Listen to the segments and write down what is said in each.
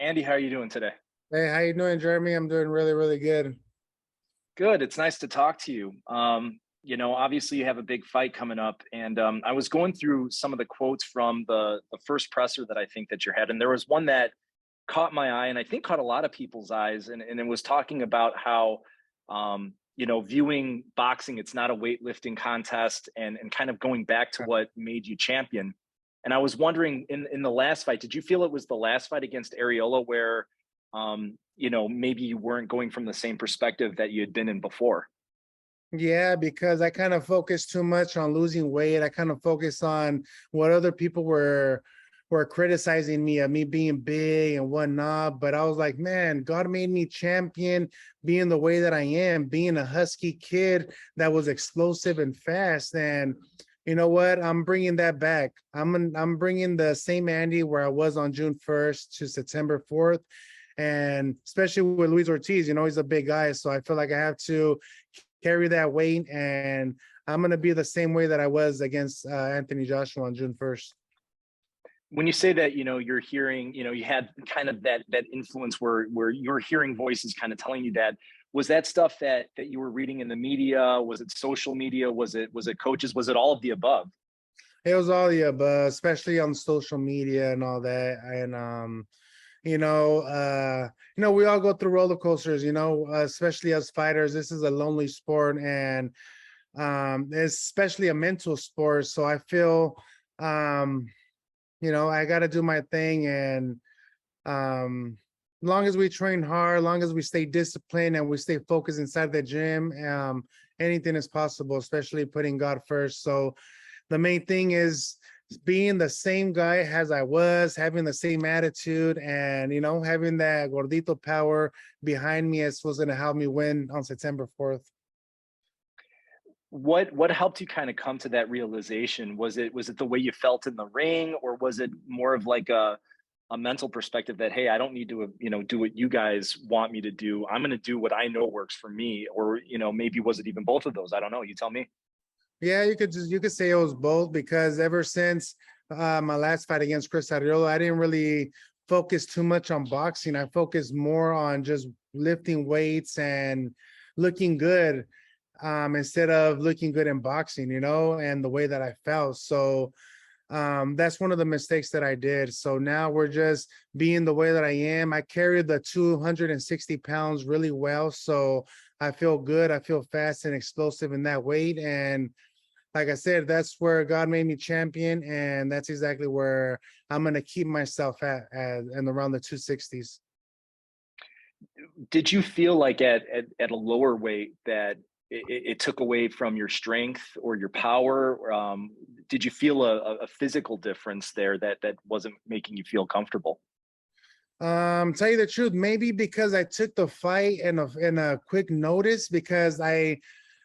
Andy, how are you doing today? Hey, how you doing, Jeremy? I'm doing really, really good. Good. It's nice to talk to you. Obviously you have a big fight coming up, and I was going through some of the quotes from the first presser that I think that you had, and there was one that caught my eye, and I think caught a lot of people's eyes, and it was talking about how, viewing boxing, it's not a weightlifting contest, and kind of going back to what made you champion. And I was wondering, in the last fight, did you feel it was the last fight against Areola where maybe you weren't going from the same perspective that you had been in before? Yeah, because I kind of focused too much on losing weight. I kind of focused on what other people were criticizing me of me being big and whatnot. But I was like, man, God made me champion, being the way that I am, being a husky kid that was explosive and fast. And you know what? I'm bringing that back. I'm bringing the same Andy where I was on June 1st to September 4th. And especially with Luis Ortiz, he's a big guy. So I feel like I have to carry that weight. And I'm going to be the same way that I was against Anthony Joshua on June 1st. When you say that, you're hearing, you had kind of that influence where you're hearing voices kind of telling you that. Was that stuff that you were reading in the media? Was it social media? Was it coaches? Was it all of the above? It was all the above, especially on social media and all that. And, we all go through roller coasters, especially as fighters. This is a lonely sport, and especially a mental sport. So I feel, I got to do my thing. And long as we train hard, long as we stay disciplined and we stay focused inside the gym, anything is possible, especially putting God first. So the main thing is being the same guy as I was, having the same attitude, and having that gordito power behind me is what's going to help me win on September 4th. What helped you kind of come to that realization? Was it the way you felt in the ring, or was it more of like a mental perspective that, hey, I don't need to do what you guys want me to do, I'm going to do what I know works for me? Or maybe was it even both of those? I don't know, you tell me. Yeah, you could say it was both, because ever since my last fight against Chris Arreola, I didn't really focus too much on boxing. I focused more on just lifting weights and looking good, instead of looking good in boxing, and the way that I felt. So that's one of the mistakes that I did. So now we're just being the way that I am. I carry the 260 pounds really well. So I feel good. I feel fast and explosive in that weight. And like I said, that's where God made me champion. And that's exactly where I'm going to keep myself at and around the 260s. Did you feel like at a lower weight that it took away from your strength or your power? Did you feel a physical difference there that wasn't making you feel comfortable? Tell you the truth, maybe because I took the fight in a quick notice, because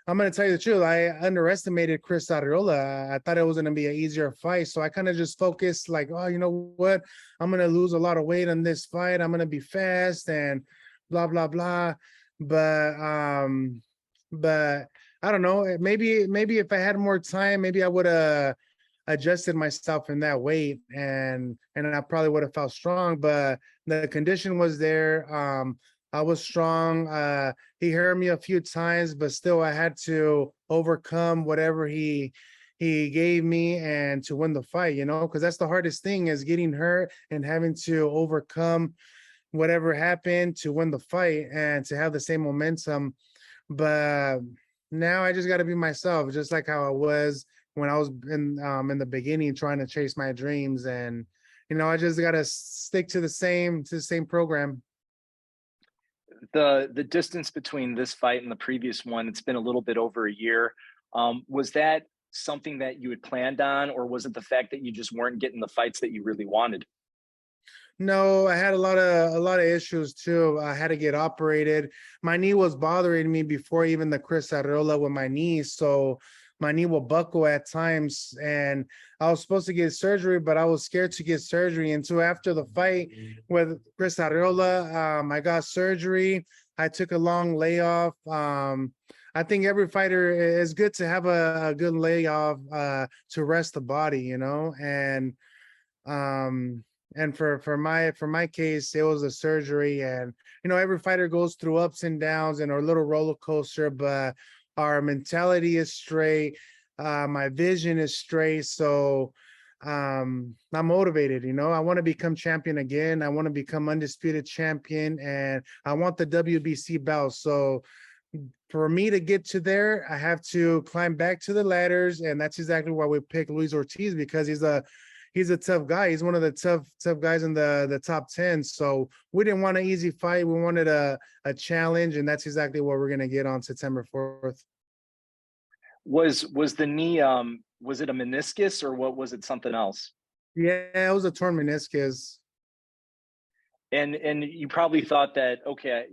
I'm going to tell you the truth. I underestimated Chris Arreola. I thought it was going to be an easier fight. So I kind of just focused like, oh, you know what? I'm going to lose a lot of weight on this fight. I'm going to be fast and blah, blah, blah. But I don't know. Maybe if I had more time, maybe I would have adjusted myself in that weight, and I probably would have felt strong. But the condition was there. I was strong. He hurt me a few times, but still I had to overcome whatever he gave me and to win the fight, because that's the hardest thing, is getting hurt and having to overcome whatever happened to win the fight and to have the same momentum. But now I just got to be myself, just like how I was when I was in the beginning trying to chase my dreams. And I just got to stick to the same program. The distance between this fight and the previous one, it's been a little bit over a year. Was that something that you had planned on, or was it the fact that you just weren't getting the fights that you really wanted? No, I had a lot of issues too. I had to get operated. My knee was bothering me before even the Chris Arreola with my knee. So my knee will buckle at times, and I was supposed to get surgery, but I was scared to get surgery. And so after the fight with Chris Arreola, I got surgery. I took a long layoff. I think every fighter is good to have a good layoff to rest the body, and um and for my case, it was a surgery. And every fighter goes through ups and downs and a little roller coaster, but our mentality is straight. My vision is straight. So I'm motivated. I want to become champion again. I want to become undisputed champion, and I want the WBC belt. So for me to get to there, I have to climb back to the ladders, and that's exactly why we picked Luis Ortiz, because he's a tough guy. He's one of the tough guys in the top 10. So we didn't want an easy fight. We wanted a challenge, and that's exactly what we're gonna get on September 4th. Was the knee was it a meniscus or what was it something else? Yeah, it was a torn meniscus. And you probably thought that, okay,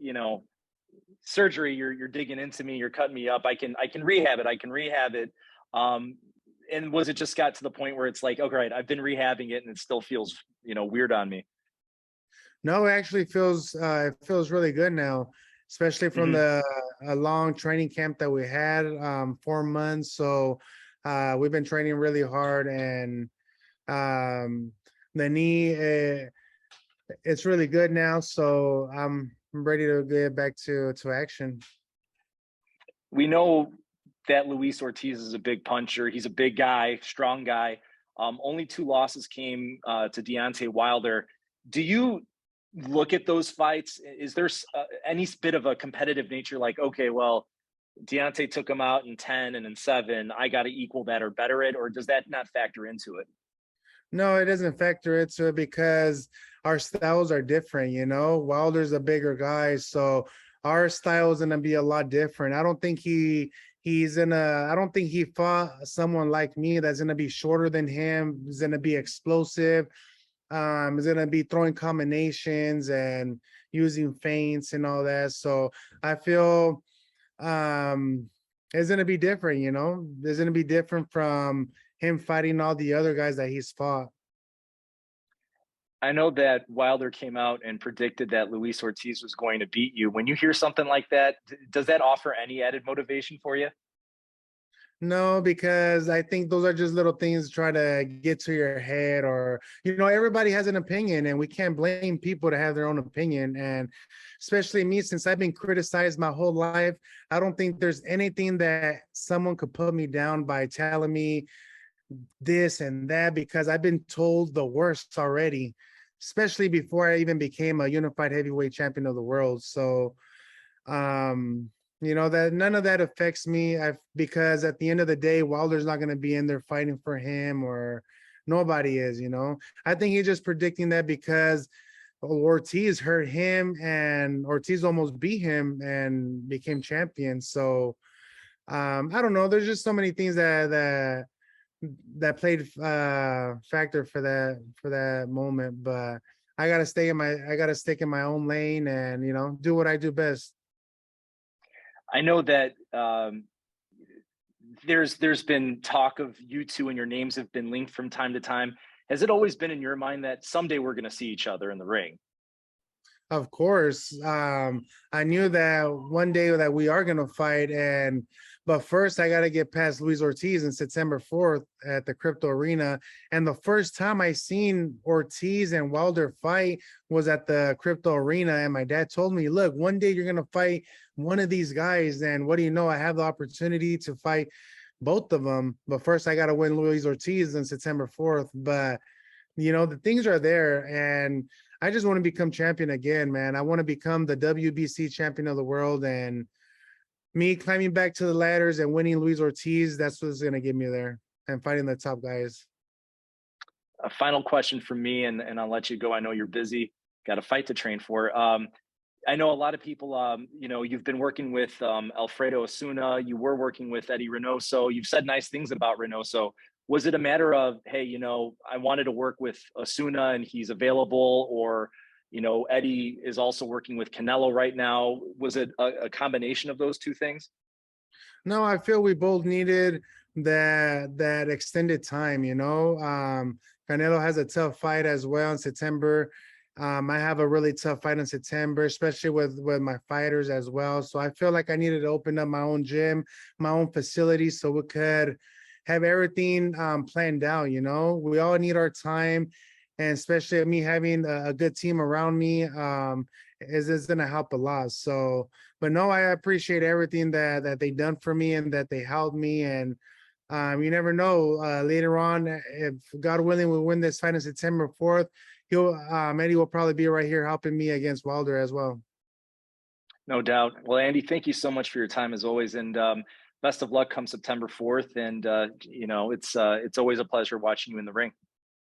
surgery, you're digging into me, you're cutting me up. I can rehab it. I can rehab it. Um, and was it just got to the point where it's like, okay, right, I've been rehabbing it and it still feels, weird on me. No, it feels really good now, especially from Hmm. the a long training camp that we had, 4 months. So we've been training really hard, and um the knee, it's really good now. So I'm ready to get back to action. We know that Luis Ortiz is a big puncher. He's a big guy, strong guy. Only two losses came to Deontay Wilder. Do you look at those fights? Is there any bit of a competitive nature? Like, okay, well, Deontay took him out in 10 and in 7. I got to equal that or better it, or does that not factor into it? No, it doesn't factor into it because our styles are different. Wilder's a bigger guy, so our style is gonna be a lot different. I don't think he fought someone like me that's gonna be shorter than him, is gonna be explosive, is gonna be throwing combinations and using feints and all that. So I feel um it's gonna be different. It's gonna be different from him fighting all the other guys that he's fought. I know that Wilder came out and predicted that Luis Ortiz was going to beat you. When you hear something like that, does that offer any added motivation for you? No, because I think those are just little things to try to get to your head, or everybody has an opinion, and we can't blame people to have their own opinion. And especially me, since I've been criticized my whole life, I don't think there's anything that someone could put me down by telling me this and that, because I've been told the worst already, especially before I even became a unified heavyweight champion of the world. So that none of that affects me, because at the end of the day, Wilder's not going to be in there fighting for him, or nobody is. I think he's just predicting that because Ortiz hurt him, and Ortiz almost beat him and became champion. So I don't know, there's just so many things that played factor for that moment. But I gotta stick in my own lane, and do what I do best. I know that there's been talk of you two and your names have been linked from time to time. Has it always been in your mind that someday we're going to see each other in the ring? Of course. I knew that one day that we are gonna fight, but first I gotta get past Luis Ortiz in September 4th at the Crypto Arena. And the first time I seen Ortiz and Wilder fight was at the Crypto Arena. And my dad told me, look, one day you're gonna fight one of these guys. And what do you know? I have the opportunity to fight both of them. But first I gotta win Luis Ortiz in September 4th. But the things are there, and I just want to become champion again, man. I want to become the WBC champion of the world, and me climbing back to the ladders and winning Luis Ortiz, that's what's going to get me there, and fighting the top guys. A final question from me, and I'll let you go. I know you're busy, got a fight to train for. I know a lot of people, you've been working with Alfredo Osuna, you were working with Eddie Reynoso. You've said nice things about Reynoso. Was it a matter of, hey, I wanted to work with Osuna and he's available, or, Eddie is also working with Canelo right now? Was it a combination of those two things? No, I feel we both needed that extended time. Canelo has a tough fight as well in September. I have a really tough fight in September, especially with my fighters as well. So I feel like I needed to open up my own gym, my own facility, so we could have everything planned out. We all need our time, and especially me having a good team around me, is going to help a lot. So, but no, I appreciate everything that they done for me and that they helped me. And you never know, later on, if God willing, we win this fight on September 4th, Eddie will probably be right here helping me against Wilder as well. No doubt. Well, Andy, thank you so much for your time as always, and best of luck come September 4th. And it's always a pleasure watching you in the ring.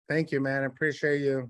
Thank you, man. I appreciate you.